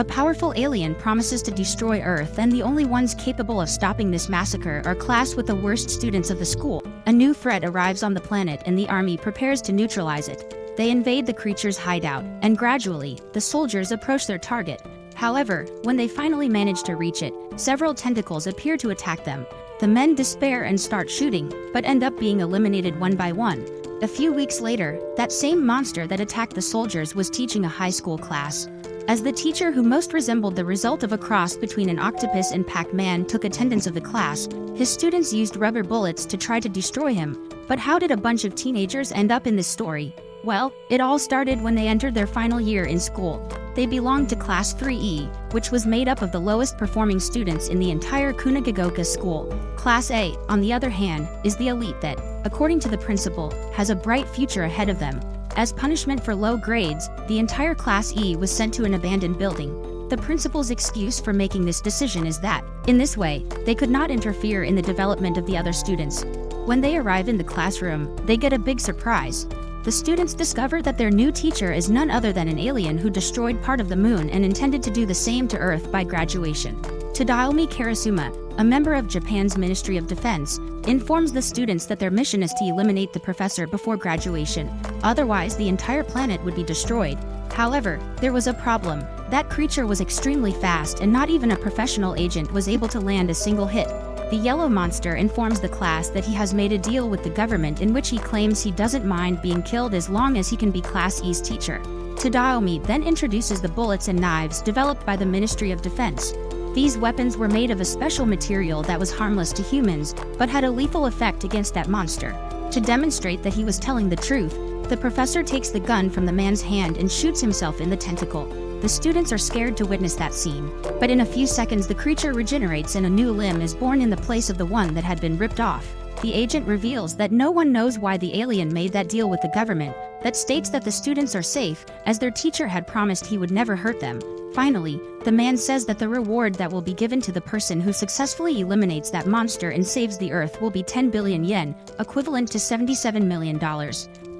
A powerful alien promises to destroy Earth, and the only ones capable of stopping this massacre are class with the worst students of the school. A new threat arrives on the planet and the army prepares to neutralize it. They invade the creature's hideout, and gradually, the soldiers approach their target. However, when they finally manage to reach it, several tentacles appear to attack them. The men despair and start shooting, but end up being eliminated one by one. A few weeks later, that same monster that attacked the soldiers was teaching a high school class. As the teacher who most resembled the result of a cross between an octopus and Pac-Man took attendance of the class, his students used rubber bullets to try to destroy him. But how did a bunch of teenagers end up in this story? Well, it all started when they entered their final year in school. They belonged to Class 3E, which was made up of the lowest performing students in the entire Kunagagoka school. Class A, on the other hand, is the elite that, according to the principal, has a bright future ahead of them. As punishment for low grades, the entire Class E was sent to an abandoned building. The principal's excuse for making this decision is that, in this way, they could not interfere in the development of the other students. When they arrive in the classroom, they get a big surprise. The students discover that their new teacher is none other than an alien who destroyed part of the moon and intended to do the same to Earth by graduation. Tadaomi Karasuma, a member of Japan's Ministry of Defense, informs the students that their mission is to eliminate the professor before graduation. Otherwise, the entire planet would be destroyed. However, there was a problem. That creature was extremely fast and not even a professional agent was able to land a single hit. The yellow monster informs the class that he has made a deal with the government in which he claims he doesn't mind being killed as long as he can be Class E's teacher. Tadaomi then introduces the bullets and knives developed by the Ministry of Defense. These weapons were made of a special material that was harmless to humans, but had a lethal effect against that monster. To demonstrate that he was telling the truth, the professor takes the gun from the man's hand and shoots himself in the tentacle. The students are scared to witness that scene, but in a few seconds the creature regenerates and a new limb is born in the place of the one that had been ripped off. The agent reveals that no one knows why the alien made that deal with the government, that states that the students are safe, as their teacher had promised he would never hurt them. Finally, the man says that the reward that will be given to the person who successfully eliminates that monster and saves the Earth will be 10 billion yen, equivalent to $77 million.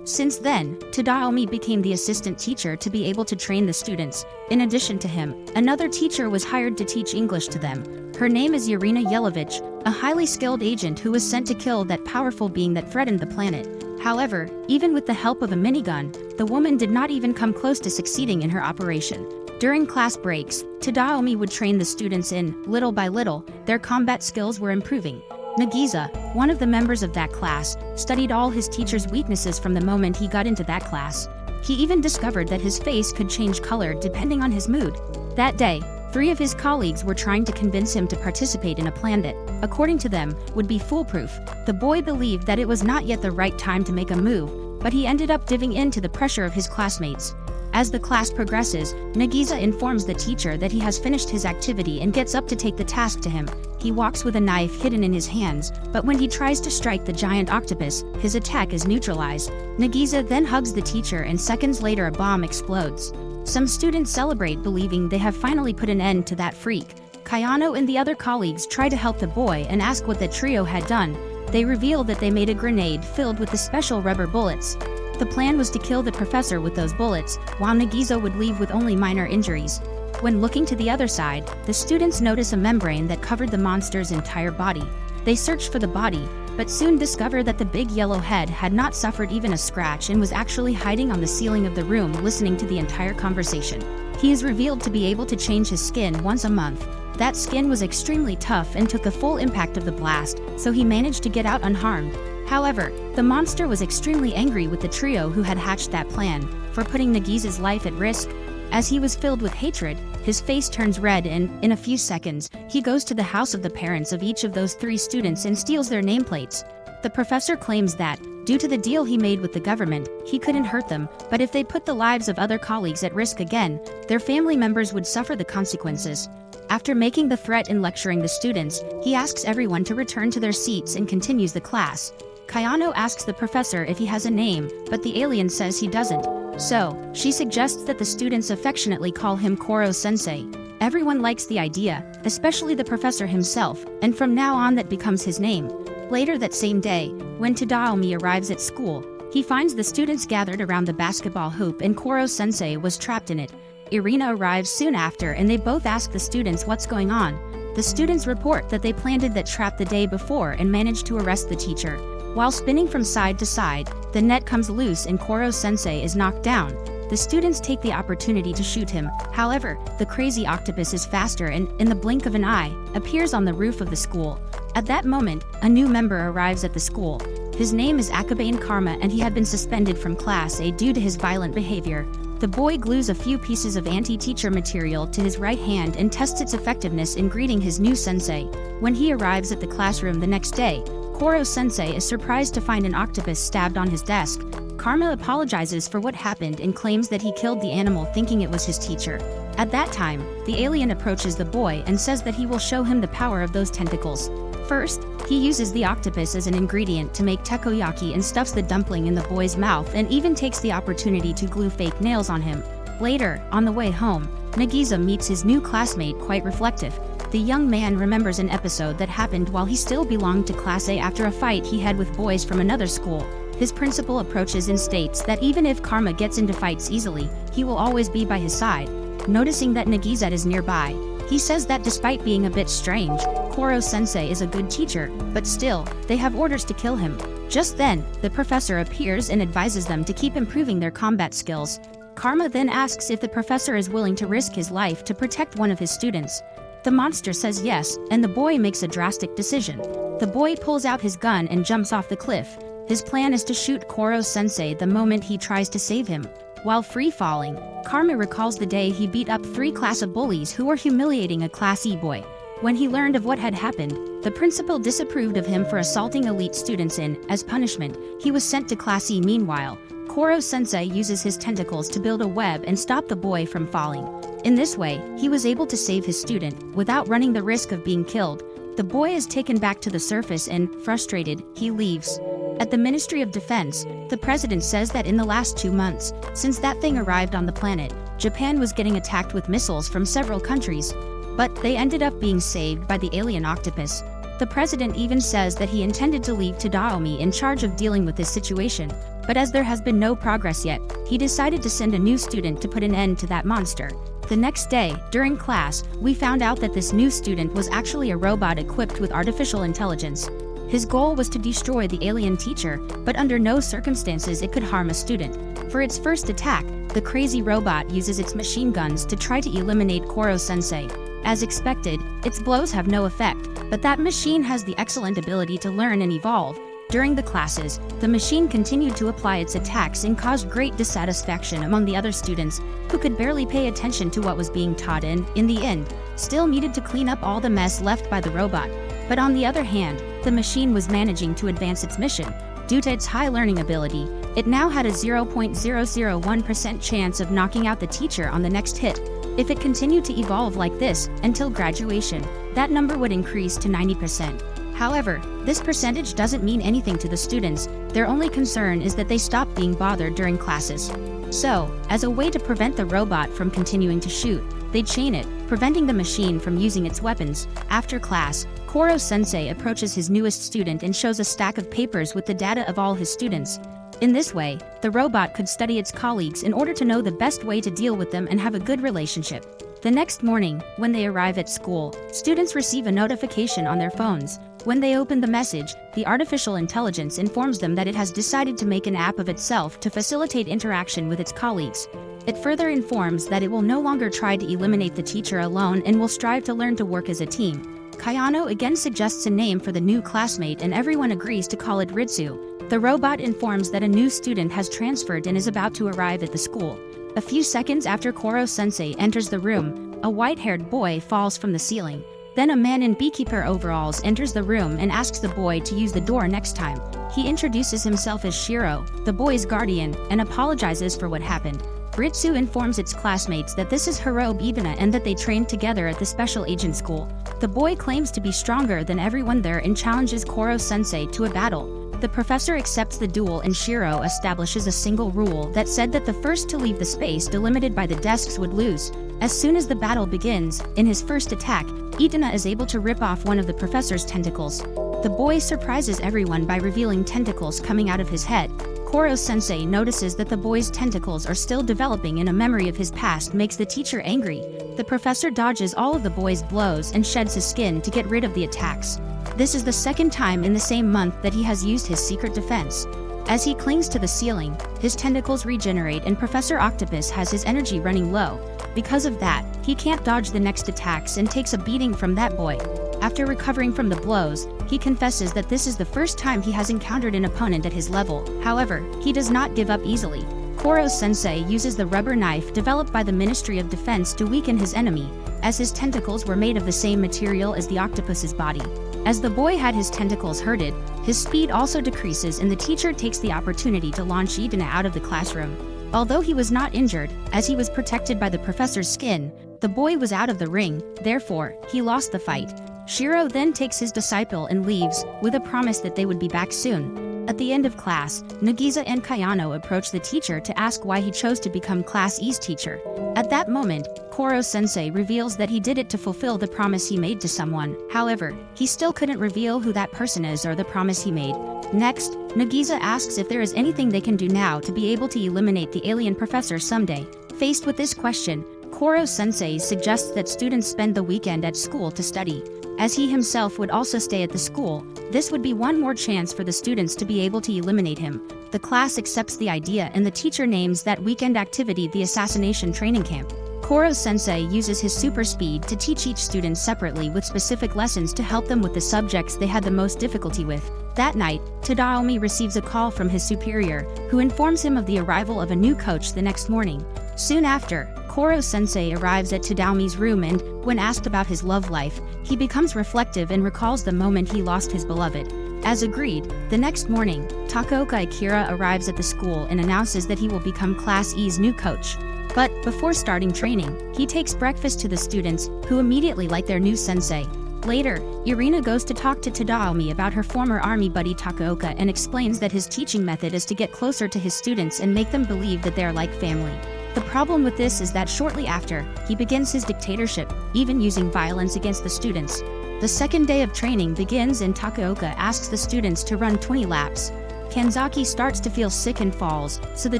Since then, Tadaomi became the assistant teacher to be able to train the students. In addition to him, another teacher was hired to teach English to them. Her name is Irina Yelovich, a highly skilled agent who was sent to kill that powerful being that threatened the planet. However, even with the help of a minigun, the woman did not even come close to succeeding in her operation. During class breaks, Tadaomi would train the students in, little by little, their combat skills were improving. Nagisa, one of the members of that class, studied all his teacher's weaknesses from the moment he got into that class. He even discovered that his face could change color depending on his mood. That day, 3 of his colleagues were trying to convince him to participate in a plan that, according to them, would be foolproof. The boy believed that it was not yet the right time to make a move, but he ended up giving in to the pressure of his classmates. As the class progresses, Nagisa informs the teacher that he has finished his activity and gets up to take the task to him. He walks with a knife hidden in his hands, but when he tries to strike the giant octopus, his attack is neutralized. Nagisa then hugs the teacher and seconds later a bomb explodes. Some students celebrate believing they have finally put an end to that freak. Kayano and the other colleagues try to help the boy and ask what the trio had done. They reveal that they made a grenade filled with the special rubber bullets. The plan was to kill the professor with those bullets, while Nagisa would leave with only minor injuries. When looking to the other side, the students notice a membrane that covered the monster's entire body. They search for the body, but soon discover that the big yellow head had not suffered even a scratch and was actually hiding on the ceiling of the room listening to the entire conversation. He is revealed to be able to change his skin once a month. That skin was extremely tough and took the full impact of the blast, so he managed to get out unharmed. However, the monster was extremely angry with the trio who had hatched that plan, for putting Nagisa's life at risk. As he was filled with hatred, his face turns red and, in a few seconds, he goes to the house of the parents of each of those 3 students and steals their nameplates. The professor claims that, due to the deal he made with the government, he couldn't hurt them, but if they put the lives of other colleagues at risk again, their family members would suffer the consequences. After making the threat and lecturing the students, he asks everyone to return to their seats and continues the class. Kayano asks the professor if he has a name, but the alien says he doesn't. So, she suggests that the students affectionately call him Koro-sensei. Everyone likes the idea, especially the professor himself, and from now on that becomes his name. Later that same day, when Tadaomi arrives at school, he finds the students gathered around the basketball hoop and Koro-sensei was trapped in it. Irina arrives soon after and they both ask the students what's going on. The students report that they planted that trap the day before and managed to arrest the teacher. While spinning from side to side, the net comes loose and Koro-sensei is knocked down. The students take the opportunity to shoot him. However, the crazy octopus is faster and, in the blink of an eye, appears on the roof of the school. At that moment, a new member arrives at the school. His name is Akabane Karma and he had been suspended from Class A due to his violent behavior. The boy glues a few pieces of anti-teacher material to his right hand and tests its effectiveness in greeting his new sensei. When he arrives at the classroom the next day, Koro-sensei is surprised to find an octopus stabbed on his desk. Karma apologizes for what happened and claims that he killed the animal thinking it was his teacher. At that time, the alien approaches the boy and says that he will show him the power of those tentacles. First, he uses the octopus as an ingredient to make takoyaki and stuffs the dumpling in the boy's mouth and even takes the opportunity to glue fake nails on him. Later, on the way home, Nagisa meets his new classmate quite reflective. The young man remembers an episode that happened while he still belonged to Class A after a fight he had with boys from another school. His principal approaches and states that even if Karma gets into fights easily, he will always be by his side. Noticing that Nagisa is nearby, he says that despite being a bit strange, Koro-sensei is a good teacher, but still, they have orders to kill him. Just then, the professor appears and advises them to keep improving their combat skills. Karma then asks if the professor is willing to risk his life to protect one of his students. The monster says yes, and the boy makes a drastic decision. The boy pulls out his gun and jumps off the cliff. His plan is to shoot Koro-sensei the moment he tries to save him. While free-falling, Karma recalls the day he beat up 3 class of bullies who were humiliating a Class E boy. When he learned of what had happened, the principal disapproved of him for assaulting elite students and, as punishment, he was sent to Class E. Meanwhile, Koro-sensei uses his tentacles to build a web and stop the boy from falling. In this way, he was able to save his student, without running the risk of being killed. The boy is taken back to the surface and, frustrated, he leaves. At the Ministry of Defense, the president says that in the last 2 months, since that thing arrived on the planet, Japan was getting attacked with missiles from several countries. But they ended up being saved by the alien octopus. The president even says that he intended to leave Tadaomi in charge of dealing with this situation. But as there has been no progress yet, he decided to send a new student to put an end to that monster. The next day, during class, we found out that this new student was actually a robot equipped with artificial intelligence. His goal was to destroy the alien teacher, but under no circumstances it could harm a student. For its first attack, the crazy robot uses its machine guns to try to eliminate Koro-sensei. As expected, its blows have no effect, but that machine has the excellent ability to learn and evolve. During the classes, the machine continued to apply its attacks and caused great dissatisfaction among the other students, who could barely pay attention to what was being taught and, in the end, still needed to clean up all the mess left by the robot. But on the other hand, the machine was managing to advance its mission. Due to its high learning ability, it now had a 0.001% chance of knocking out the teacher on the next hit. If it continued to evolve like this until graduation, that number would increase to 90%. However, this percentage doesn't mean anything to the students. Their only concern is that they stop being bothered during classes. So, as a way to prevent the robot from continuing to shoot, they chain it, preventing the machine from using its weapons. After class, Koro-sensei approaches his newest student and shows a stack of papers with the data of all his students. In this way, the robot could study its colleagues in order to know the best way to deal with them and have a good relationship. The next morning, when they arrive at school, students receive a notification on their phones. When they open the message, the artificial intelligence informs them that it has decided to make an app of itself to facilitate interaction with its colleagues. It further informs that it will no longer try to eliminate the teacher alone and will strive to learn to work as a team. Kayano again suggests a name for the new classmate and everyone agrees to call it Ritsu. The robot informs that a new student has transferred and is about to arrive at the school. A few seconds after Koro-sensei enters the room, a white-haired boy falls from the ceiling. Then a man in beekeeper overalls enters the room and asks the boy to use the door next time. He introduces himself as Shiro, the boy's guardian, and apologizes for what happened. Ritsu informs its classmates that this is Hirobe Ibana and that they trained together at the special agent school. The boy claims to be stronger than everyone there and challenges Koro-sensei to a battle. The professor accepts the duel and Shiro establishes a single rule that said that the first to leave the space delimited by the desks would lose. As soon as the battle begins, in his first attack, Itana is able to rip off one of the professor's tentacles. The boy surprises everyone by revealing tentacles coming out of his head. Koro-sensei notices that the boy's tentacles are still developing and a memory of his past makes the teacher angry. The professor dodges all of the boy's blows and sheds his skin to get rid of the attacks. This is the second time in the same month that he has used his secret defense. As he clings to the ceiling, his tentacles regenerate and Professor Octopus has his energy running low. Because of that, he can't dodge the next attacks and takes a beating from that boy. After recovering from the blows, he confesses that this is the first time he has encountered an opponent at his level. However, he does not give up easily. Koro-sensei uses the rubber knife developed by the Ministry of Defense to weaken his enemy, as his tentacles were made of the same material as the octopus's body. As the boy had his tentacles hurted, his speed also decreases and the teacher takes the opportunity to launch Iduna out of the classroom. Although he was not injured, as he was protected by the professor's skin, the boy was out of the ring, therefore, he lost the fight. Shiro then takes his disciple and leaves, with a promise that they would be back soon. At the end of class, Nagisa and Kayano approach the teacher to ask why he chose to become Class E's teacher. At that moment, Koro-sensei reveals that he did it to fulfill the promise he made to someone. However, he still couldn't reveal who that person is or the promise he made. Next, Nagisa asks if there is anything they can do now to be able to eliminate the alien professor someday. Faced with this question, Koro-sensei suggests that students spend the weekend at school to study. As he himself would also stay at the school, this would be one more chance for the students to be able to eliminate him. The class accepts the idea and the teacher names that weekend activity the assassination training camp. Koro-sensei uses his super speed to teach each student separately with specific lessons to help them with the subjects they had the most difficulty with. That night, Tadaomi receives a call from his superior, who informs him of the arrival of a new coach the next morning. Soon after, Koro-sensei arrives at Tadaomi's room and, when asked about his love life, he becomes reflective and recalls the moment he lost his beloved. As agreed, the next morning, Takaoka Akira arrives at the school and announces that he will become Class E's new coach. But, before starting training, he takes breakfast to the students, who immediately like their new sensei. Later, Irina goes to talk to Tadaomi about her former army buddy Takaoka and explains that his teaching method is to get closer to his students and make them believe that they are like family. The problem with this is that shortly after, he begins his dictatorship, even using violence against the students. The second day of training begins and Takaoka asks the students to run 20 laps. Kanzaki starts to feel sick and falls, so the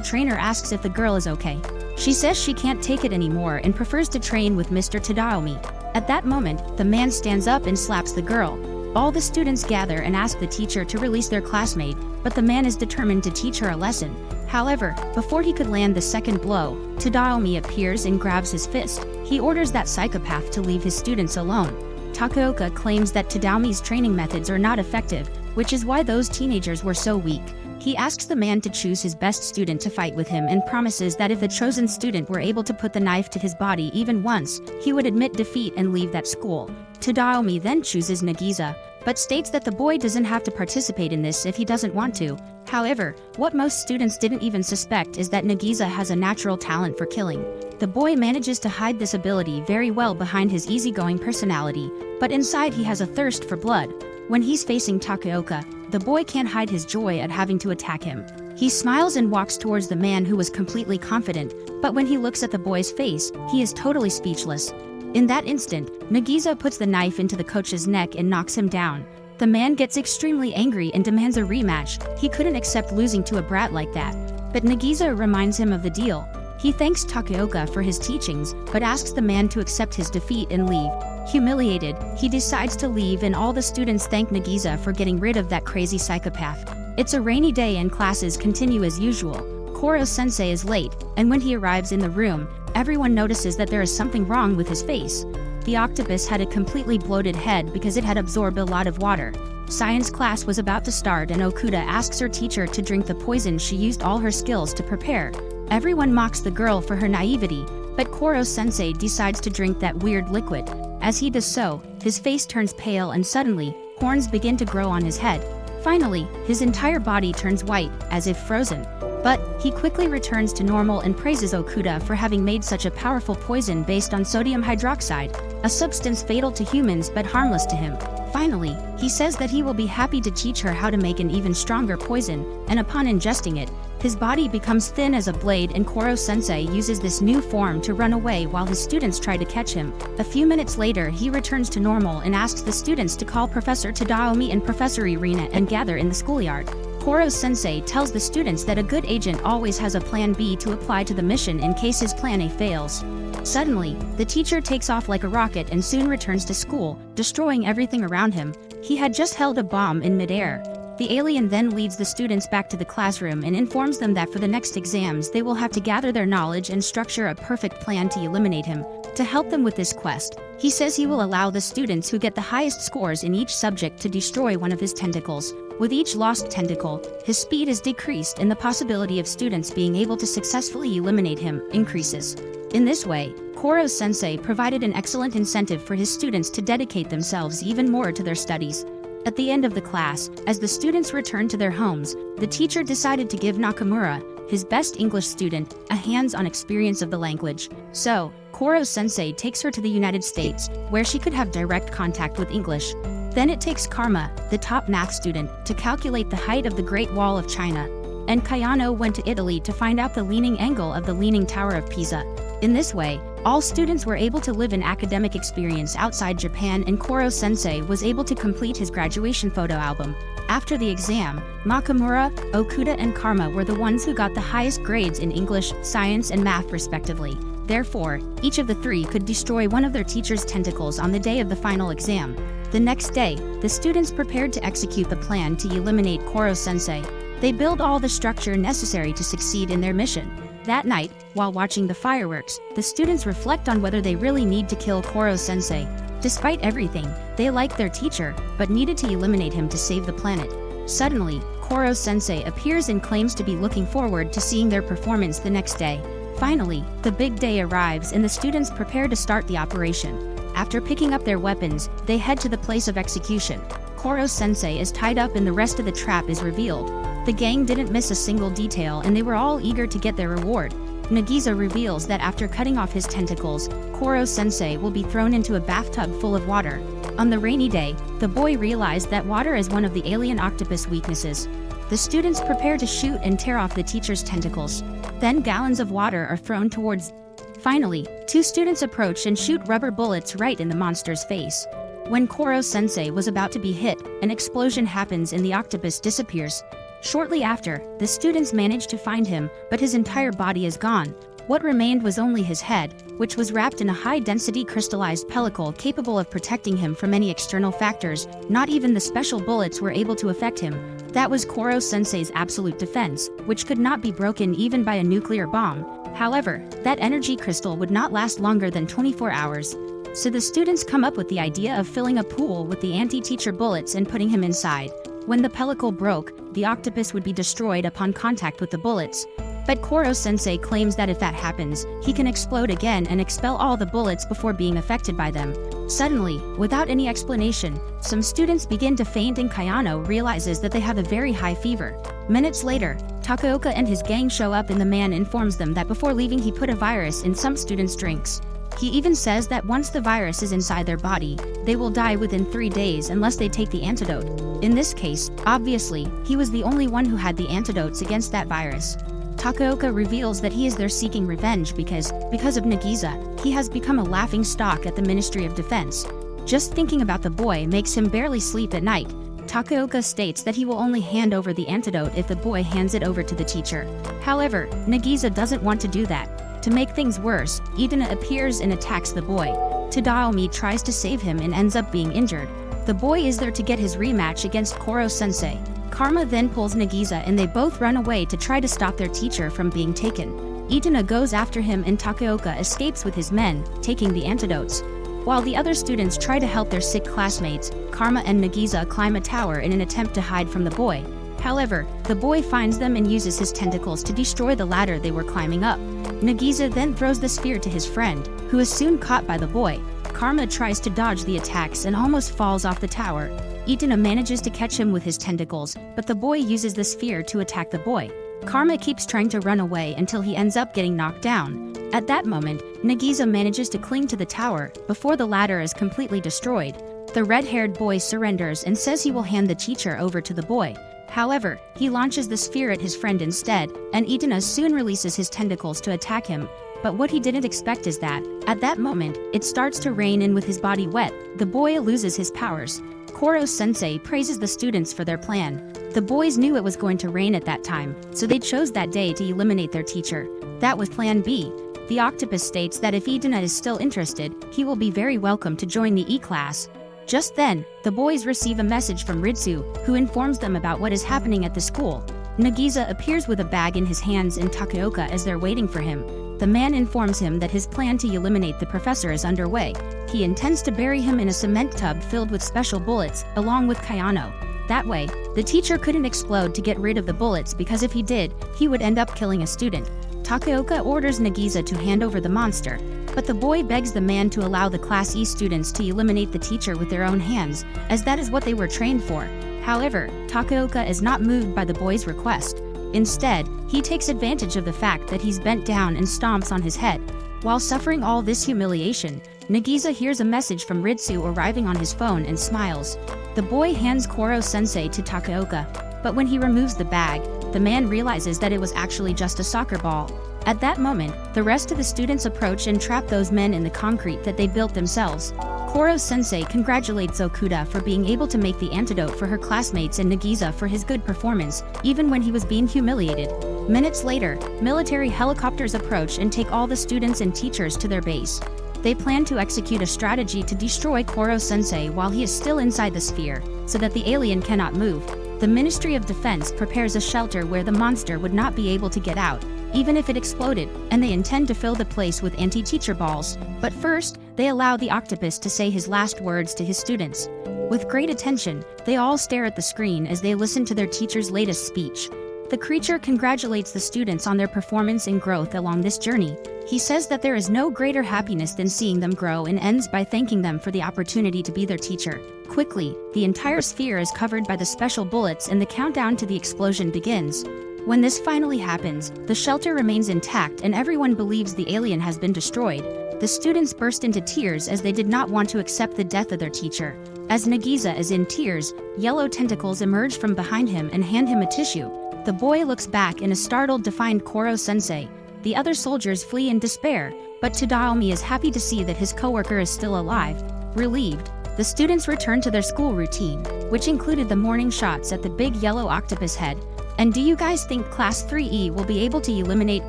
trainer asks if the girl is okay. She says she can't take it anymore and prefers to train with Mr. Tadaomi. At that moment, the man stands up and slaps the girl. All the students gather and ask the teacher to release their classmate, but the man is determined to teach her a lesson. However, before he could land the second blow, Tadaomi appears and grabs his fist. He orders that psychopath to leave his students alone. Takaoka claims that Tadaomi's training methods are not effective, which is why those teenagers were so weak. He asks the man to choose his best student to fight with him and promises that if the chosen student were able to put the knife to his body even once, he would admit defeat and leave that school. Tadaomi then chooses Nagisa, but states that the boy doesn't have to participate in this if he doesn't want to. However, what most students didn't even suspect is that Nagisa has a natural talent for killing. The boy manages to hide this ability very well behind his easygoing personality, but inside he has a thirst for blood. When he's facing Takaoka, the boy can't hide his joy at having to attack him. He smiles and walks towards the man who was completely confident, but when he looks at the boy's face, he is totally speechless. In that instant, Nagisa puts the knife into the coach's neck and knocks him down. The man gets extremely angry and demands a rematch. He couldn't accept losing to a brat like that. But Nagisa reminds him of the deal. He thanks Takaoka for his teachings, but asks the man to accept his defeat and leave. Humiliated, he decides to leave and all the students thank Nagisa for getting rid of that crazy psychopath. It's a rainy day and classes continue as usual. Koro-sensei is late, and when he arrives in the room, everyone notices that there is something wrong with his face. The octopus had a completely bloated head because it had absorbed a lot of water. Science class was about to start and Okuda asks her teacher to drink the poison she used all her skills to prepare. Everyone mocks the girl for her naivety, but Koro-sensei decides to drink that weird liquid. As he does so, his face turns pale and suddenly, horns begin to grow on his head. Finally, his entire body turns white, as if frozen. But, he quickly returns to normal and praises Okuda for having made such a powerful poison based on sodium hydroxide, a substance fatal to humans but harmless to him. Finally, he says that he will be happy to teach her how to make an even stronger poison, and upon ingesting it, his body becomes thin as a blade and Koro-sensei uses this new form to run away while his students try to catch him. A few minutes later he returns to normal and asks the students to call Professor Tadaomi and Professor Irina and gather in the schoolyard. Koro-sensei tells the students that a good agent always has a plan B to apply to the mission in case his plan A fails. Suddenly, the teacher takes off like a rocket and soon returns to school, destroying everything around him. He had just held a bomb in midair. The alien then leads the students back to the classroom and informs them that for the next exams they will have to gather their knowledge and structure a perfect plan to eliminate him. To help them with this quest, he says he will allow the students who get the highest scores in each subject to destroy one of his tentacles. With each lost tentacle, his speed is decreased and the possibility of students being able to successfully eliminate him increases. In this way, Koro-sensei provided an excellent incentive for his students to dedicate themselves even more to their studies. At the end of the class, as the students returned to their homes, the teacher decided to give Nakamura, his best English student, a hands-on experience of the language. So, Koro-sensei takes her to the United States, where she could have direct contact with English. Then it takes Karma, the top math student, to calculate the height of the Great Wall of China. And Kayano went to Italy to find out the leaning angle of the Leaning Tower of Pisa. In this way, all students were able to live an academic experience outside Japan, and Koro-sensei was able to complete his graduation photo album. After the exam, Nakamura, Okuda and Karma were the ones who got the highest grades in English, science and math respectively. Therefore, each of the three could destroy one of their teacher's tentacles on the day of the final exam. The next day, the students prepared to execute the plan to eliminate Koro-sensei. They build all the structure necessary to succeed in their mission. That night, while watching the fireworks, the students reflect on whether they really need to kill Koro-sensei. Despite everything, they liked their teacher, but needed to eliminate him to save the planet. Suddenly, Koro-sensei appears and claims to be looking forward to seeing their performance the next day. Finally, the big day arrives and the students prepare to start the operation. After picking up their weapons, they head to the place of execution. Koro-sensei is tied up and the rest of the trap is revealed. The gang didn't miss a single detail and they were all eager to get their reward. Nagisa reveals that after cutting off his tentacles, Koro-sensei will be thrown into a bathtub full of water. On the rainy day, the boy realized that water is one of the alien octopus weaknesses. The students prepare to shoot and tear off the teacher's tentacles. Then gallons of water are thrown towards. Finally, two students approach and shoot rubber bullets right in the monster's face. When Koro-sensei was about to be hit, an explosion happens and the octopus disappears. Shortly after, the students managed to find him, but his entire body is gone. What remained was only his head, which was wrapped in a high-density crystallized pellicle capable of protecting him from any external factors. Not even the special bullets were able to affect him. That was Koro-sensei's absolute defense, which could not be broken even by a nuclear bomb. However, that energy crystal would not last longer than 24 hours. So the students come up with the idea of filling a pool with the anti-teacher bullets and putting him inside. When the pellicle broke, the octopus would be destroyed upon contact with the bullets. But Koro-sensei claims that if that happens, he can explode again and expel all the bullets before being affected by them. Suddenly, without any explanation, some students begin to faint and Kayano realizes that they have a very high fever. Minutes later, Takaoka and his gang show up and the man informs them that before leaving he put a virus in some students' drinks. He even says that once the virus is inside their body, they will die within 3 days unless they take the antidote. In this case, obviously, he was the only one who had the antidotes against that virus. Takaoka reveals that he is there seeking revenge because of Nagisa, he has become a laughing stock at the Ministry of Defense. Just thinking about the boy makes him barely sleep at night. Takaoka states that he will only hand over the antidote if the boy hands it over to the teacher. However, Nagisa doesn't want to do that. To make things worse, Idana appears and attacks the boy. Tadaomi tries to save him and ends up being injured. The boy is there to get his rematch against Koro-sensei. Karma then pulls Nagisa and they both run away to try to stop their teacher from being taken. Idana goes after him and Takaoka escapes with his men, taking the antidotes. While the other students try to help their sick classmates, Karma and Nagisa climb a tower in an attempt to hide from the boy. However, the boy finds them and uses his tentacles to destroy the ladder they were climbing up. Nagisa then throws the sphere to his friend, who is soon caught by the boy. Karma tries to dodge the attacks and almost falls off the tower. Idana manages to catch him with his tentacles, but the boy uses the sphere to attack the boy. Karma keeps trying to run away until he ends up getting knocked down. At that moment, Nagisa manages to cling to the tower before the ladder is completely destroyed. The red-haired boy surrenders and says he will hand the teacher over to the boy. However, he launches the sphere at his friend instead, and Idana soon releases his tentacles to attack him. But what he didn't expect is that, at that moment, it starts to rain and with his body wet, the boy loses his powers. Koro-sensei praises the students for their plan. The boys knew it was going to rain at that time, so they chose that day to eliminate their teacher. That was Plan B. The octopus states that if Edna is still interested, he will be very welcome to join the E-class. Just then, the boys receive a message from Ritsu, who informs them about what is happening at the school. Nagisa appears with a bag in his hands and Takaoka as they're waiting for him. The man informs him that his plan to eliminate the professor is underway. He intends to bury him in a cement tub filled with special bullets, along with Kayano. That way, the teacher couldn't explode to get rid of the bullets because if he did, he would end up killing a student. Takaoka orders Nagisa to hand over the monster, but the boy begs the man to allow the Class E students to eliminate the teacher with their own hands, as that is what they were trained for. However, Takaoka is not moved by the boy's request. Instead, he takes advantage of the fact that he's bent down and stomps on his head. While suffering all this humiliation, Nagisa hears a message from Ritsu arriving on his phone and smiles. The boy hands Koro-sensei to Takaoka, but when he removes the bag, the man realizes that it was actually just a soccer ball. At that moment, the rest of the students approach and trap those men in the concrete that they built themselves. Koro-sensei congratulates Okuda for being able to make the antidote for her classmates and Nagisa for his good performance, even when he was being humiliated. Minutes later, military helicopters approach and take all the students and teachers to their base. They plan to execute a strategy to destroy Koro-sensei while he is still inside the sphere, so that the alien cannot move. The Ministry of Defense prepares a shelter where the monster would not be able to get out, even if it exploded, and they intend to fill the place with anti-teacher balls. But first, they allow the octopus to say his last words to his students. With great attention, they all stare at the screen as they listen to their teacher's latest speech. The creature congratulates the students on their performance and growth along this journey. He says that there is no greater happiness than seeing them grow and ends by thanking them for the opportunity to be their teacher. Quickly, the entire sphere is covered by the special bullets and the countdown to the explosion begins. When this finally happens, the shelter remains intact and everyone believes the alien has been destroyed. The students burst into tears as they did not want to accept the death of their teacher. As Nagisa is in tears, yellow tentacles emerge from behind him and hand him a tissue. The boy looks back and is startled to find Koro-sensei. The other soldiers flee in despair, but Tadaomi is happy to see that his coworker is still alive. Relieved, the students return to their school routine, which included the morning shots at the big yellow octopus head. And do you guys think Class 3E will be able to eliminate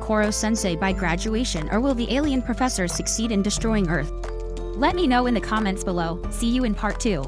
Koro-sensei by graduation, or will the alien professor succeed in destroying Earth? Let me know in the comments below. See you in part 2.